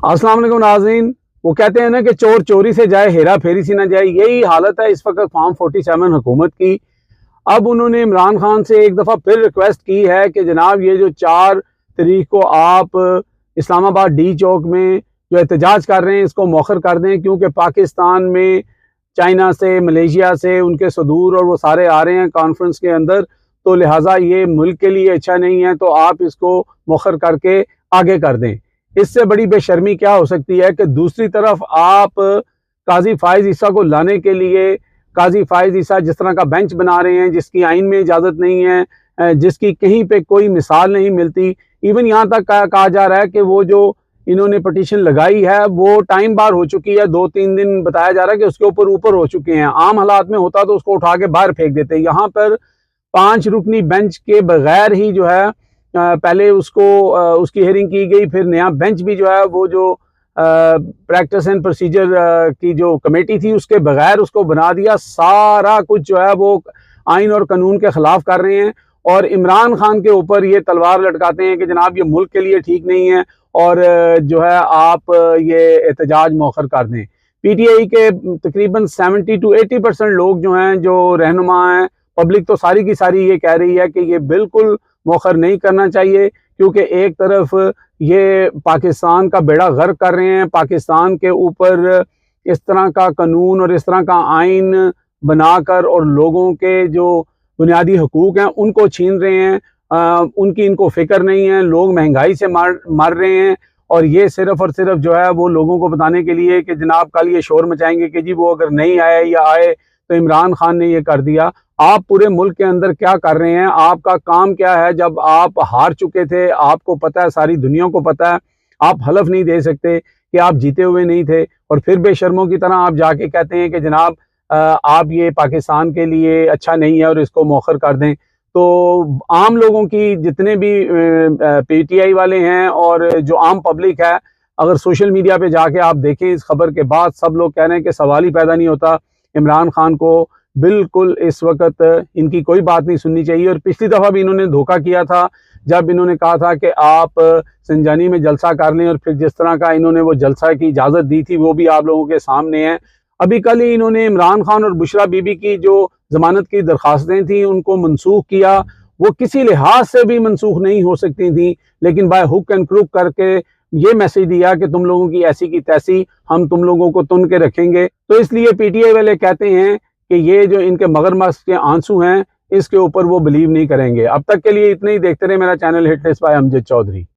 अस्सलाम वालेकुम नाज़रीन। वो कहते हैं ना कि चोर चोरी से जाए, हेरा फेरी से ना जाए। यही हालत है इस वक्त फॉर्म 47 हुकूमत की। अब उन्होंने इमरान खान से एक दफ़ा फिर रिक्वेस्ट की है कि जनाब ये जो 4 तारीख को आप इस्लामाबाद डी चौक में जो एहतजाज कर रहे हैं इसको मौखर कर दें, क्योंकि पाकिस्तान में चाइना से, मलेशिया से उनके सदूर और वो सारे आ रहे हैं कॉन्फ्रेंस के अंदर, तो लिहाजा ये मुल्क के लिए अच्छा नहीं है, तो आप इसको मौखर करके आगे कर दें। इससे बड़ी बेशर्मी क्या हो सकती है कि दूसरी तरफ आप काजी फायज ईसा को लाने के लिए, काजी फायज ईसा जिस तरह का बेंच बना रहे हैं जिसकी आइन में इजाज़त नहीं है, जिसकी कहीं पे कोई मिसाल नहीं मिलती। इवन यहाँ तक कहा जा रहा है कि वो जो इन्होंने पटिशन लगाई है वो टाइम बार हो चुकी है, 2-3 दिन बताया जा रहा है कि उसके ऊपर हो चुके हैं। आम हालात में होता तो उसको उठा के बाहर फेंक देते। यहाँ पर 5 रुकनी बेंच के बगैर ही जो है पहले उसकी हेयरिंग की गई, फिर नया बेंच भी जो है वो जो प्रैक्टिस एंड प्रोसीजर की जो कमेटी थी उसके बगैर उसको बना दिया। सारा कुछ जो है वो आइन और कानून के खिलाफ कर रहे हैं और इमरान खान के ऊपर ये तलवार लटकाते हैं कि जनाब ये मुल्क के लिए ठीक नहीं है और जो है आप ये एहतजाज मौखर कर दें। पीटीआई के तकरीबन 70 to 80% लोग जो हैं, जो रहनुमा हैं, पब्लिक तो सारी की सारी ये कह रही है कि ये बिल्कुल मौखर नहीं करना चाहिए, क्योंकि एक तरफ ये पाकिस्तान का बेड़ा गर्क कर रहे हैं, पाकिस्तान के ऊपर इस तरह का कानून और इस तरह का आइन बनाकर और लोगों के जो बुनियादी हकूक़ हैं उनको छीन रहे हैं। उनकी इनको फ़िक्र नहीं है। लोग महंगाई से मर रहे हैं और ये सिर्फ़ और सिर्फ जो है वो लोगों को बताने के लिए कि जनाब कल ये शोर मचाएंगे कि जी वो अगर नहीं आए या आए तो इमरान खान ने ये कर दिया। आप पूरे मुल्क के अंदर क्या कर रहे हैं? आपका काम क्या है? जब आप हार चुके थे, आपको पता है, सारी दुनिया को पता है, आप हलफ नहीं दे सकते कि आप जीते हुए नहीं थे और फिर बेशर्मों की तरह आप जाके कहते हैं कि जनाब आप ये पाकिस्तान के लिए अच्छा नहीं है और इसको मौखर कर दें। तो आम लोगों की जितने भी पीटीआई वाले हैं और जो आम पब्लिक है, अगर सोशल मीडिया पे जाके आप देखें इस खबर के बाद, सब लोग कह रहे हैं कि सवाल ही पैदा नहीं होता। इमरान खान को बिल्कुल इस वक्त इनकी कोई बात नहीं सुननी चाहिए। और पिछली दफ़ा भी इन्होंने धोखा किया था जब इन्होंने कहा था कि आप संजानी में जलसा कर लें, और फिर जिस तरह का इन्होंने वो जलसा की इजाज़त दी थी वो भी आप लोगों के सामने है। अभी कल ही इन्होंने इमरान खान और बुशरा बीबी की जो ज़मानत की दरख्वास्तें थी उनको मनसूख किया। वो किसी लिहाज से भी मनसूख नहीं हो सकती थी, लेकिन बाय हुक एंड क्रुक करके ये मैसेज दिया कि तुम लोगों की ऐसी की तैसी, हम तुम लोगों को तुन के रखेंगे। तो इसलिए पीटीआई वाले कहते हैं कि ये जो इनके मगरमच्छ के आंसू हैं इसके ऊपर वो बिलीव नहीं करेंगे। अब तक के लिए इतने ही। देखते रहे मेरा channel hit list by Amjad Chaudhary.